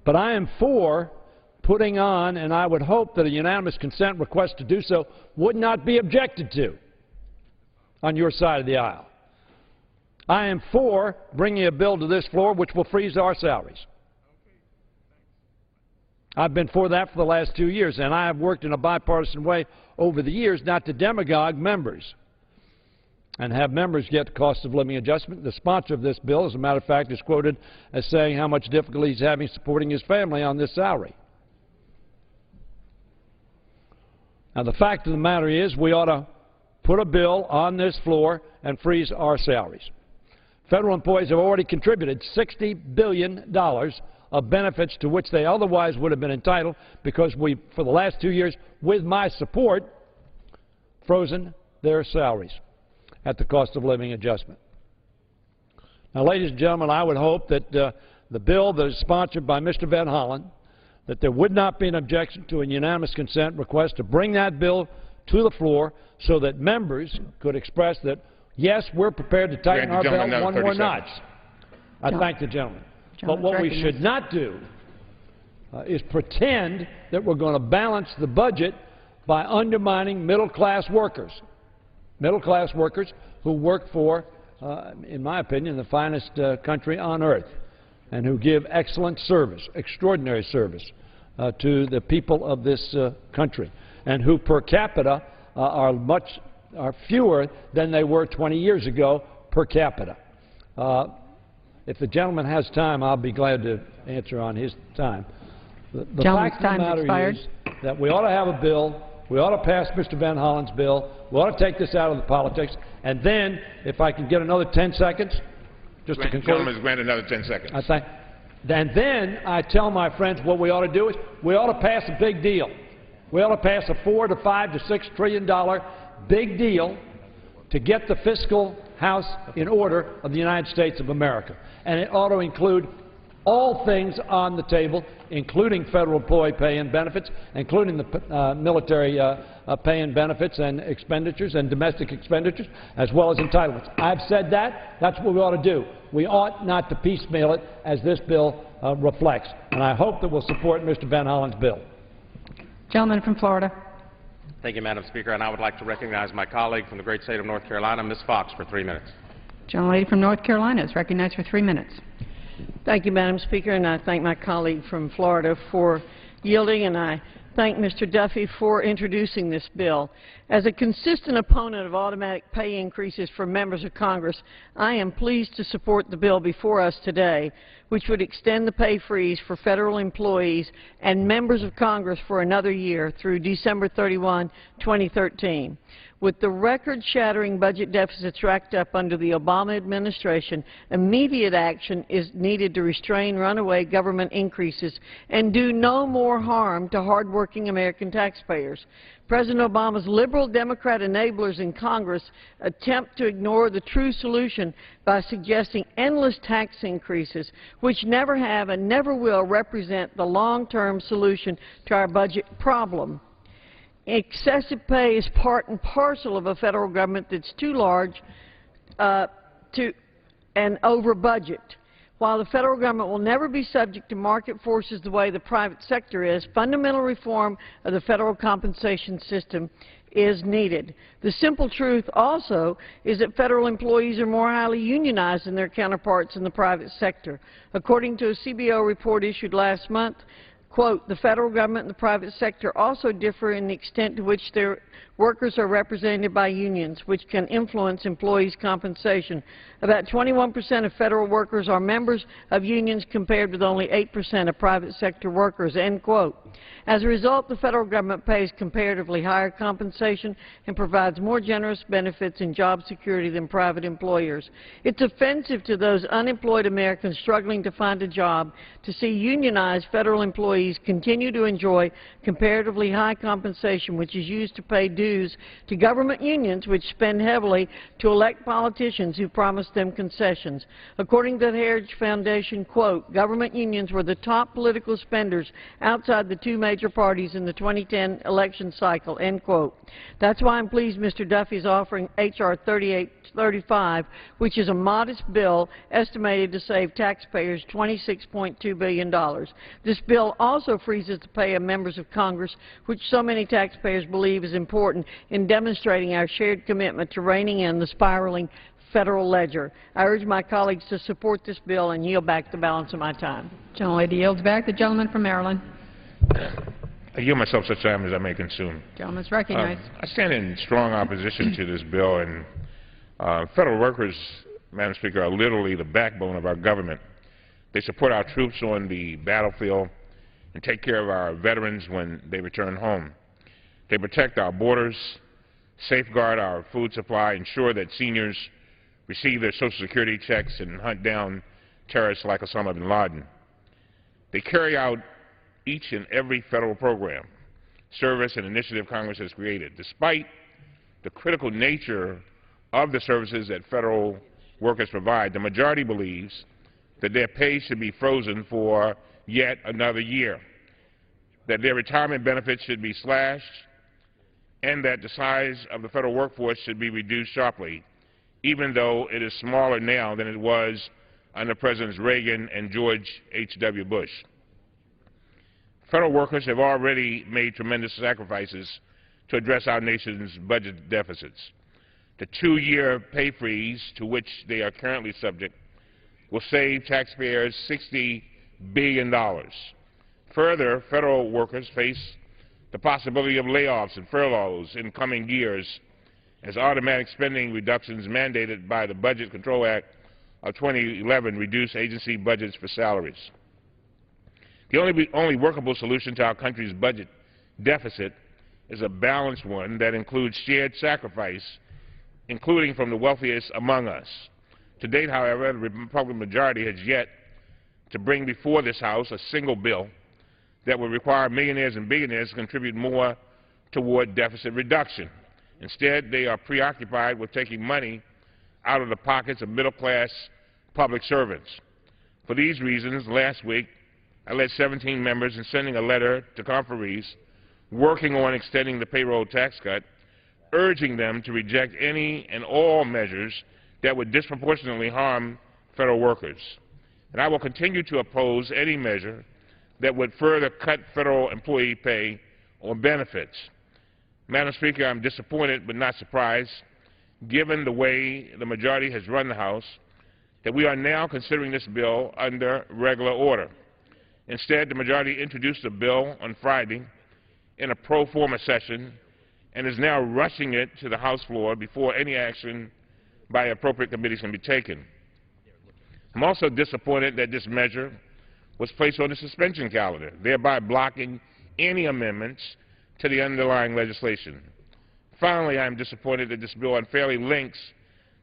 But I am for putting on, and I would hope that a unanimous consent request to do so would not be objected to on your side of the aisle. I am for bringing a bill to this floor which will freeze our salaries. I've been for that for the last 2 years, and I have worked in a bipartisan way over the years not to demagogue members and have members get the cost of living adjustment. The sponsor of this bill, as a matter of fact, is quoted as saying how much difficulty he's having supporting his family on this salary. Now, the fact of the matter is we ought to put a bill on this floor and freeze our salaries. Federal employees have already contributed $60 billion of benefits to which they otherwise would have been entitled because we, for the last 2 years, with my support, frozen their salaries at the cost of living adjustment. Now, ladies and gentlemen, I would hope that the bill that is sponsored by Mr. Van Hollen, that there would not be an objection to a unanimous consent request to bring that bill to the floor so that members could express that, yes, we're prepared to tighten our belt one more notch. I thank the gentleman. But what we should not do is pretend that we're going to balance the budget by undermining middle-class workers who work for, in my opinion, the finest country on earth, and who give excellent service, extraordinary service to the people of this country, and who per capita are fewer than they were 20 years ago per capita. If the gentleman has time, I'll be glad to answer on his time. The fact of the matter is that we ought to have a bill. We ought to pass Mr. Van Hollen's bill. We ought to take this out of the politics. And then, if I can get another 10 seconds, just to conclude. The gentleman is granted another 10 seconds. And then I tell my friends what we ought to do is we ought to pass a big deal. We ought to pass a $4 to $5 to $6 trillion big deal to get the fiscal house in order of the United States of America. And it ought to include all things on the table, including federal employee pay and benefits, including the military pay and benefits and expenditures and domestic expenditures, as well as entitlements. I've said that. That's what we ought to do. We ought not to piecemeal it as this bill reflects. And I hope that we'll support Mr. Van Hollen's bill. Gentleman from Florida. Thank you, Madam Speaker. And I would like to recognize my colleague from the great state of North Carolina, Ms. Fox, for 3 minutes. Gentlelady from North Carolina is recognized for 3 minutes. Thank you, Madam Speaker, and I thank my colleague from Florida for yielding, and I thank Mr. Duffy for introducing this bill. As a consistent opponent of automatic pay increases for members of Congress, I am pleased to support the bill before us today, which would extend the pay freeze for federal employees and members of Congress for another year through December 31, 2013. With the record-shattering budget deficits racked up under the Obama administration, immediate action is needed to restrain runaway government increases and do no more harm to hardworking American taxpayers. President Obama's liberal Democrat enablers in Congress attempt to ignore the true solution by suggesting endless tax increases, which never have and never will represent the long-term solution to our budget problem. Excessive pay is part and parcel of a federal government that's too large and over budget. While the federal government will never be subject to market forces the way the private sector is, fundamental reform of the federal compensation system is needed. The simple truth also is that federal employees are more highly unionized than their counterparts in the private sector. According to a CBO report issued last month, quote, the federal government and the private sector also differ in the extent to which their workers are represented by unions, which can influence employees' compensation. About 21% of federal workers are members of unions compared with only 8% of private sector workers, end quote. As a result, the federal government pays comparatively higher compensation and provides more generous benefits and job security than private employers. It's offensive to those unemployed Americans struggling to find a job to see unionized federal employees employees continue to enjoy comparatively high compensation, which is used to pay dues to government unions, which spend heavily to elect politicians who promise them concessions. According to the Heritage Foundation, quote, government unions were the top political spenders outside the two major parties in the 2010 election cycle, end quote. That's why I'm pleased Mr. Duffy is offering H.R. 3835, which is a modest bill estimated to save taxpayers $26.2 billion. This bill also freezes the pay of members of Congress, which so many taxpayers believe is important in demonstrating our shared commitment to reining in the spiraling federal ledger. I urge my colleagues to support this bill and yield back the balance of my time. Gentlelady yields back. The gentleman from Maryland. I yield myself such time as I may consume. Gentleman's recognized. I stand in strong opposition to this bill, and federal workers, Madam Speaker, are literally the backbone of our government. They support our troops on the battlefield and take care of our veterans when they return home. They protect our borders, safeguard our food supply, ensure that seniors receive their Social Security checks, and hunt down terrorists like Osama bin Laden. They carry out each and every federal program, service, and initiative Congress has created. Despite the critical nature of the services that federal workers provide, the majority believes that their pay should be frozen for yet another year, that their retirement benefits should be slashed, and that the size of the federal workforce should be reduced sharply, even though it is smaller now than it was under Presidents Reagan and George H.W. Bush. Federal workers have already made tremendous sacrifices to address our nation's budget deficits. The two-year pay freeze to which they are currently subject will save taxpayers $60 billion. Further, federal workers face the possibility of layoffs and furloughs in coming years as automatic spending reductions mandated by the Budget Control Act of 2011 reduce agency budgets for salaries. The only workable solution to our country's budget deficit is a balanced one that includes shared sacrifice, including from the wealthiest among us. To date, however, the Republican majority has yet to bring before this House a single bill that would require millionaires and billionaires to contribute more toward deficit reduction. Instead, they are preoccupied with taking money out of the pockets of middle-class public servants. For these reasons, last week, I led 17 members in sending a letter to Conferees working on extending the payroll tax cut, urging them to reject any and all measures that would disproportionately harm federal workers. And I will continue to oppose any measure that would further cut federal employee pay or benefits. Madam Speaker, I'm disappointed but not surprised, given the way the majority has run the House, that we are now considering this bill under regular order. Instead, the majority introduced the bill on Friday in a pro forma session and is now rushing it to the House floor before any action by appropriate committees can be taken. I'm also disappointed that this measure was placed on the suspension calendar, thereby blocking any amendments to the underlying legislation. Finally, I am disappointed that this bill unfairly links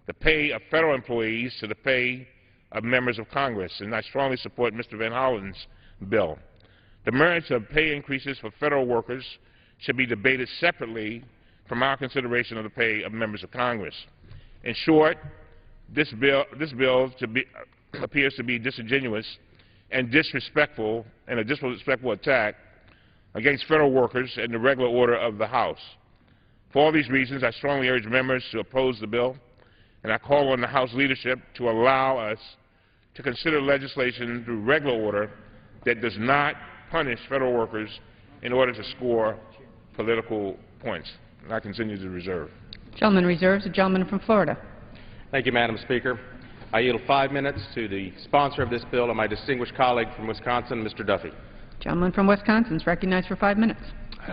the pay of federal employees to the pay of members of Congress, and I strongly support Mr. Van Hollen's bill. The merits of pay increases for federal workers should be debated separately from our consideration of the pay of members of Congress. In short, this bill appears to be disingenuous and disrespectful, and a disrespectful attack against federal workers and the regular order of the House. For all these reasons, I strongly urge members to oppose the bill, and I call on the House leadership to allow us to consider legislation through regular order that does not punish federal workers in order to score political points. And I continue to reserve. Gentleman reserves. The gentleman from Florida. Thank you, Madam Speaker. I yield 5 minutes to the sponsor of this bill and my distinguished colleague from Wisconsin, Mr. Duffy. Gentleman from Wisconsin is recognized for 5 minutes.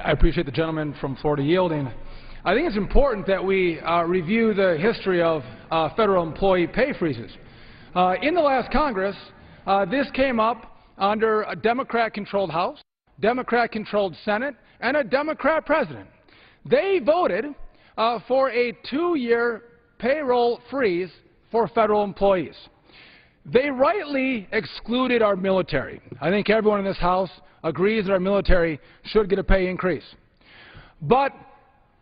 I appreciate the gentleman from Florida yielding. I think it's important that we review the history of federal employee pay freezes. In the last Congress, this came up under a Democrat-controlled House, Democrat-controlled Senate, and a Democrat president. They voted for a 2-year payroll freeze for federal employees. They rightly excluded our military. I think everyone in this House agrees that our military should get a pay increase. But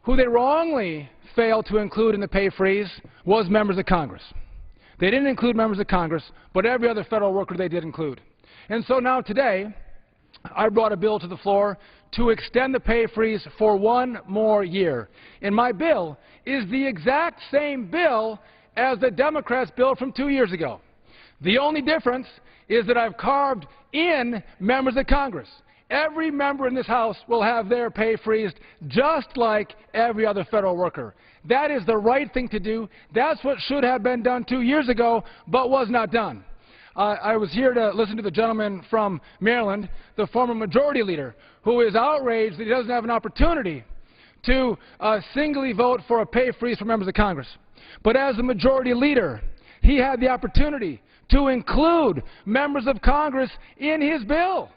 who they wrongly failed to include in the pay freeze was members of Congress. They didn't include members of Congress, but every other federal worker they did include. And so now today, I brought a bill to the floor to extend the pay freeze for 1 more year. And my bill is the exact same bill as the Democrats' bill from 2 years ago. The only difference is that I've carved in members of Congress. Every member in this House will have their pay freezed just like every other federal worker. That is the right thing to do. That's what should have been done 2 years ago, but was not done. I was here to listen to the gentleman from Maryland, the former majority leader, who is outraged that he doesn't have an opportunity to singly vote for a pay freeze for members of Congress. But as the majority leader, he had the opportunity to include members of Congress in his bill.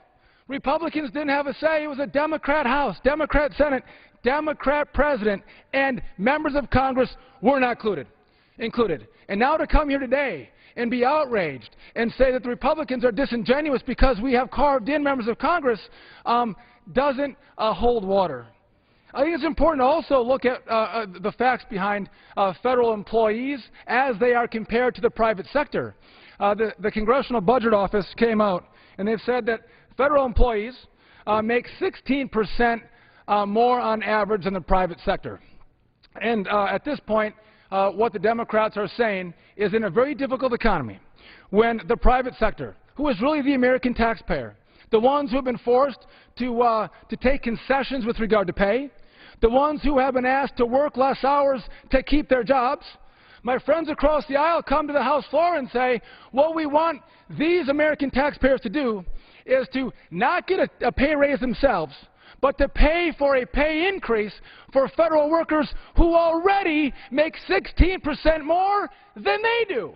Republicans didn't have a say. It was a Democrat House, Democrat Senate, Democrat President, and members of Congress were not included. And now to come here today and be outraged and say that the Republicans are disingenuous because we have carved in members of Congress doesn't hold water. I think it's important to also look at the facts behind federal employees as they are compared to the private sector. The Congressional Budget Office came out and they've said that federal employees make 16% more on average than the private sector. And at this point, what the Democrats are saying is in a very difficult economy, when the private sector, who is really the American taxpayer, the ones who have been forced to take concessions with regard to pay, the ones who have been asked to work less hours to keep their jobs, my friends across the aisle come to the House floor and say, what we want these American taxpayers to do is to not get a pay raise themselves, but to pay for a pay increase for federal workers who already make 16% more than they do.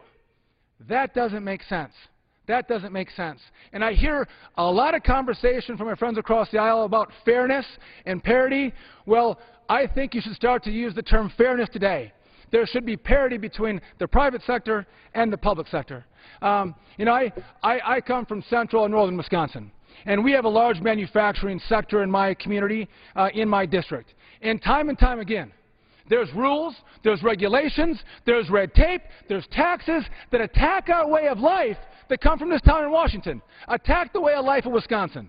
That doesn't make sense. That doesn't make sense. And I hear a lot of conversation from my friends across the aisle about fairness and parity. Well, I think you should start to use the term fairness today. There should be parity between the private sector and the public sector. I come from central and northern Wisconsin, and we have a large manufacturing sector in my community, in my district. And time again, there's rules, there's regulations, there's red tape, there's taxes that attack our way of life that come from this town in Washington, attack the way of life of Wisconsin.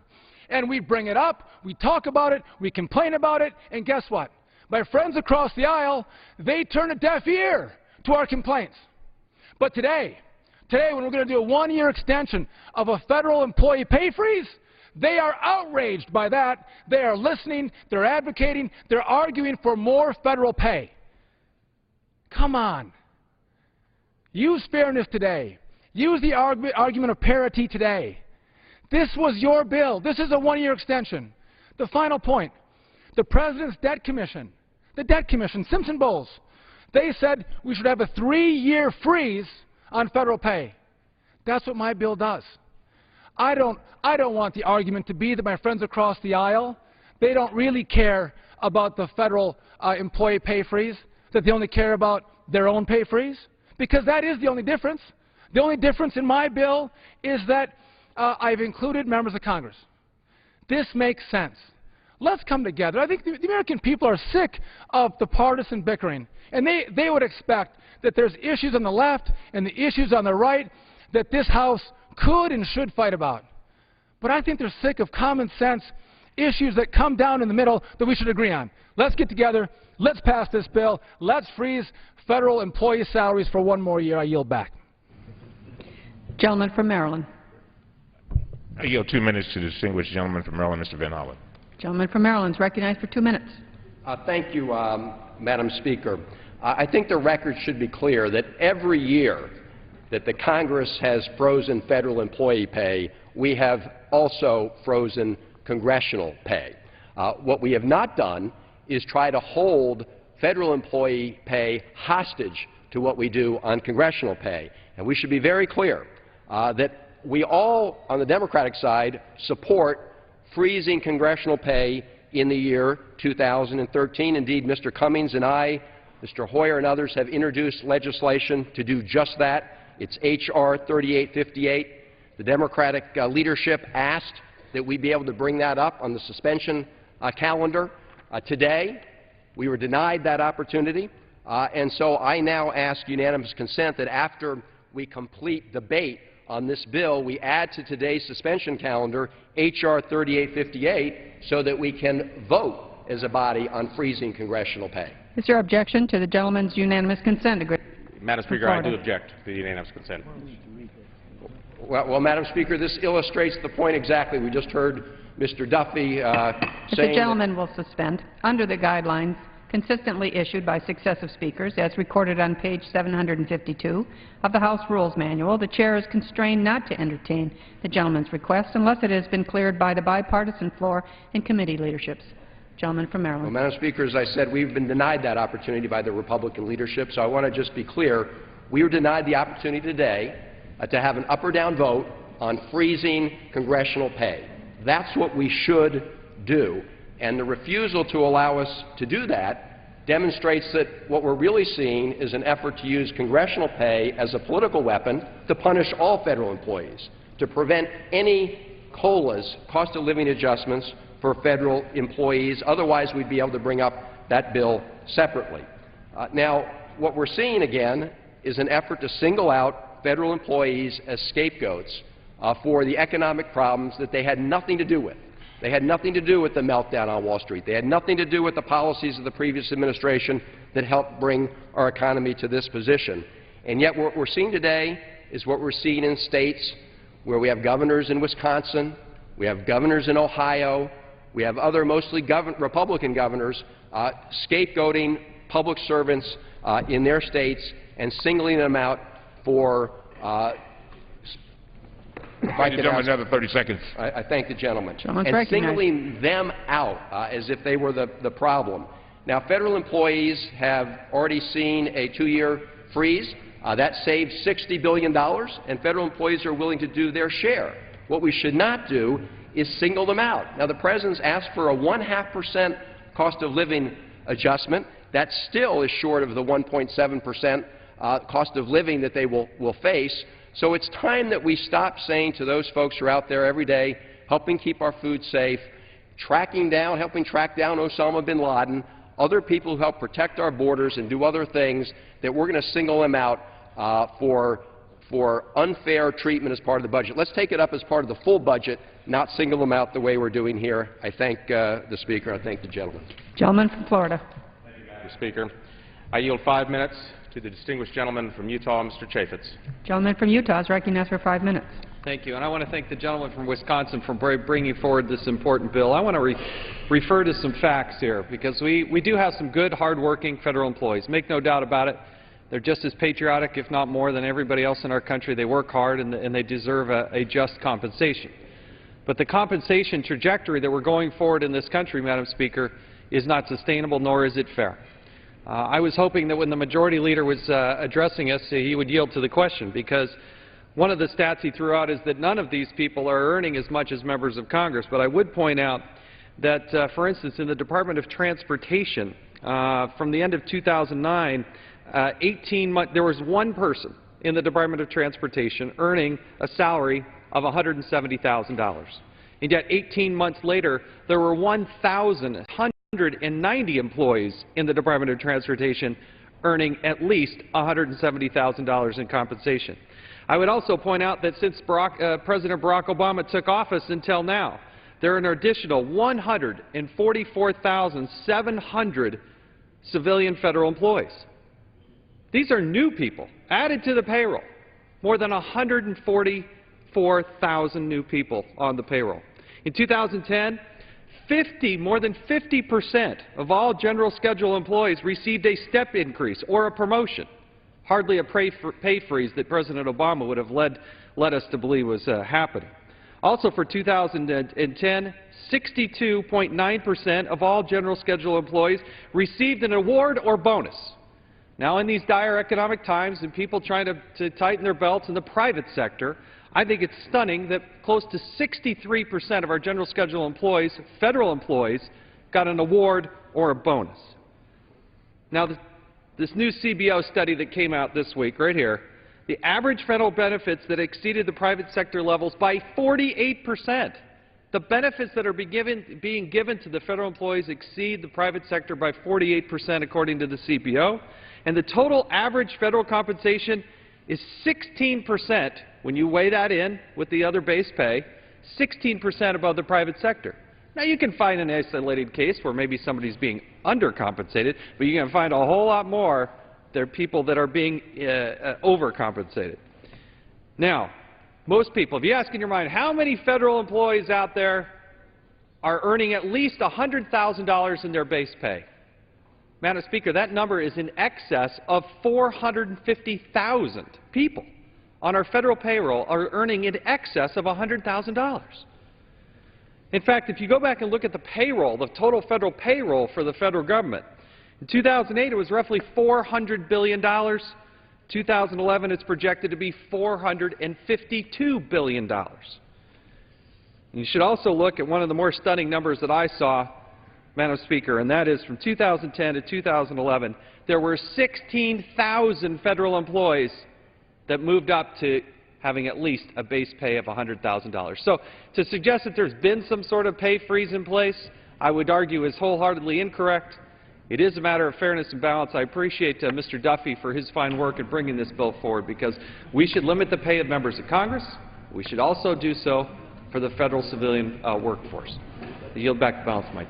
And we bring it up, we talk about it, we complain about it, and guess what? My friends across the aisle, they turn a deaf ear to our complaints. But today, when we're going to do a 1-year extension of a federal employee pay freeze, they are outraged by that. They are listening, they're advocating, they're arguing for more federal pay. Come on. Use fairness today. Use the argument of parity today. This was your bill. This is a 1-year extension. The final point, the President's Debt Commission, the Debt Commission, Simpson-Bowles, they said we should have a 3-year freeze on federal pay. That's what my bill does. I don't want the argument to be that my friends across the aisle, they don't really care about the federal employee pay freeze, that they only care about their own pay freeze, because that is the only difference. The only difference in my bill is that I've included members of Congress. This makes sense. Let's come together. I think the American people are sick of the partisan bickering, and they would expect that there's issues on the left and the issues on the right that this House could and should fight about. But I think they're sick of common sense issues that come down in the middle that we should agree on. Let's get together. Let's pass this bill. Let's freeze federal employee salaries for 1 more year. I yield back. Gentleman from Maryland. I yield 2 minutes to the distinguished gentleman from Maryland, Mr. Van Hollen. Gentleman from Maryland is recognized for 2 minutes. Thank you, Madam Speaker. I think the record should be clear that every year that the Congress has frozen federal employee pay, we have also frozen congressional pay. What we have not done is try to hold federal employee pay hostage to what we do on congressional pay. And we should be very clear that we all, on the Democratic side, support freezing congressional pay in the year 2013. Indeed, Mr. Cummings and I, Mr. Hoyer and others have introduced legislation to do just that It's H.R. 3858. The Democratic leadership asked that we be able to bring that up on the suspension calendar today. We were denied that opportunity, and so I now ask unanimous consent that after we complete debate on this bill, we add to today's suspension calendar H.R. 3858 so that we can vote as a body on freezing congressional pay. Is there objection to the gentleman's unanimous consent agreement? Madam Speaker, I do object to the unanimous consent. Well, Madam Speaker, this illustrates the point exactly. We just heard Mr. Duffy saying The gentleman will suspend under the guidelines consistently issued by successive speakers, as recorded on page 752 of the House Rules Manual. The Chair is constrained not to entertain the gentleman's request unless it has been cleared by the bipartisan floor and committee leaderships. Gentleman from Maryland. Well, Madam Speaker, as I said, we've been denied that opportunity by the Republican leadership, so I want to just be clear. We were denied the opportunity today to have an up or down vote on freezing congressional pay. That's what we should do, and the refusal to allow us to do that demonstrates that what we're really seeing is an effort to use congressional pay as a political weapon to punish all federal employees, to prevent any COLAs, cost of living adjustments, for federal employees. Otherwise, we'd be able to bring up that bill separately. Now, what we're seeing again is an effort to single out federal employees as scapegoats for the economic problems that they had nothing to do with. They had nothing to do with the meltdown on Wall Street. They had nothing to do with the policies of the previous administration that helped bring our economy to this position. And yet what we're seeing today is what we're seeing in states where we have governors in Wisconsin, we have governors in Ohio, we have other mostly Republican governors scapegoating public servants in their states and singling them out for another 30 seconds. I thank the gentleman. And singling them out as if they were the problem. Now, federal employees have already seen a 2-year freeze. That saved $60 billion, and federal employees are willing to do their share. What we should not do is single them out. Now, the President's asked for a 0.5% cost of living adjustment. That still is short of the 1.7% cost of living that they will face. So it's time that we stop saying to those folks who are out there every day helping keep our food safe, helping track down Osama bin Laden, other people who help protect our borders and do other things, that we're going to single them out for unfair treatment as part of the budget. Let's take it up as part of the full budget, not single them out the way we're doing here. I thank the Speaker. I thank the gentleman. Gentleman from Florida. Mr. Speaker, I yield 5 minutes to the distinguished gentleman from Utah, Mr. Chaffetz. Gentleman from Utah is recognized for 5 minutes. Thank you. And I want to thank the gentleman from Wisconsin for bringing forward this important bill. I want to refer to some facts here, because we do have some good, hard-working federal employees. Make no doubt about it. They're just as patriotic, if not more, than everybody else in our country. They work hard, and they deserve a just compensation. But the compensation trajectory that we're going forward in this country, Madam Speaker, is not sustainable, nor is it fair. I was hoping that when the Majority Leader was addressing us, he would yield to the question, because one of the stats he threw out is that none of these people are earning as much as members of Congress. But I would point out that, for instance, in the Department of Transportation, from the end of 2009, there was one person in the Department of Transportation earning a salary of $170,000. And yet 18 months later, there were 1,190 employees in the Department of Transportation earning at least $170,000 in compensation. I would also point out that since President Barack Obama took office until now, there are an additional 144,700 civilian federal employees. These are new people added to the payroll, more than 144,000 new people on the payroll. In 2010, more than 50% of all general schedule employees received a step increase or a promotion, hardly a pay freeze that President Obama would have led us to believe was happening. Also for 2010, 62.9% of all general schedule employees received an award or bonus. Now, in these dire economic times and people trying to tighten their belts in the private sector, I think it's stunning that close to 63% of our general schedule employees, federal employees, got an award or a bonus. Now, this new CBO study that came out this week, right here, the average federal benefits that exceeded the private sector levels by 48%. The benefits that are being given to the federal employees exceed the private sector by 48% according to the CPO, and the total average federal compensation is 16%, when you weigh that in with the other base pay, 16% above the private sector. Now, you can find an isolated case where maybe somebody's being undercompensated, but you can find a whole lot more there are people that are being overcompensated. Now, most people, if you ask in your mind, how many federal employees out there are earning at least $100,000 in their base pay? Madam Speaker, that number is in excess of 450,000 people on our federal payroll are earning in excess of $100,000. In fact, if you go back and look at the payroll, the total federal payroll for the federal government, in 2008 it was roughly $400 billion. 2011 it's projected to be $452 billion. You should also look at one of the more stunning numbers that I saw, Madam Speaker, and that is from 2010 to 2011, there were 16,000 federal employees that moved up to having at least a base pay of $100,000. So to suggest that there's been some sort of pay freeze in place, I would argue is wholeheartedly incorrect. It is a matter of fairness and balance. I appreciate Mr. Duffy for his fine work in bringing this bill forward, because we should limit the pay of members of Congress. We should also do so for the federal civilian workforce. I yield back the balance of my time.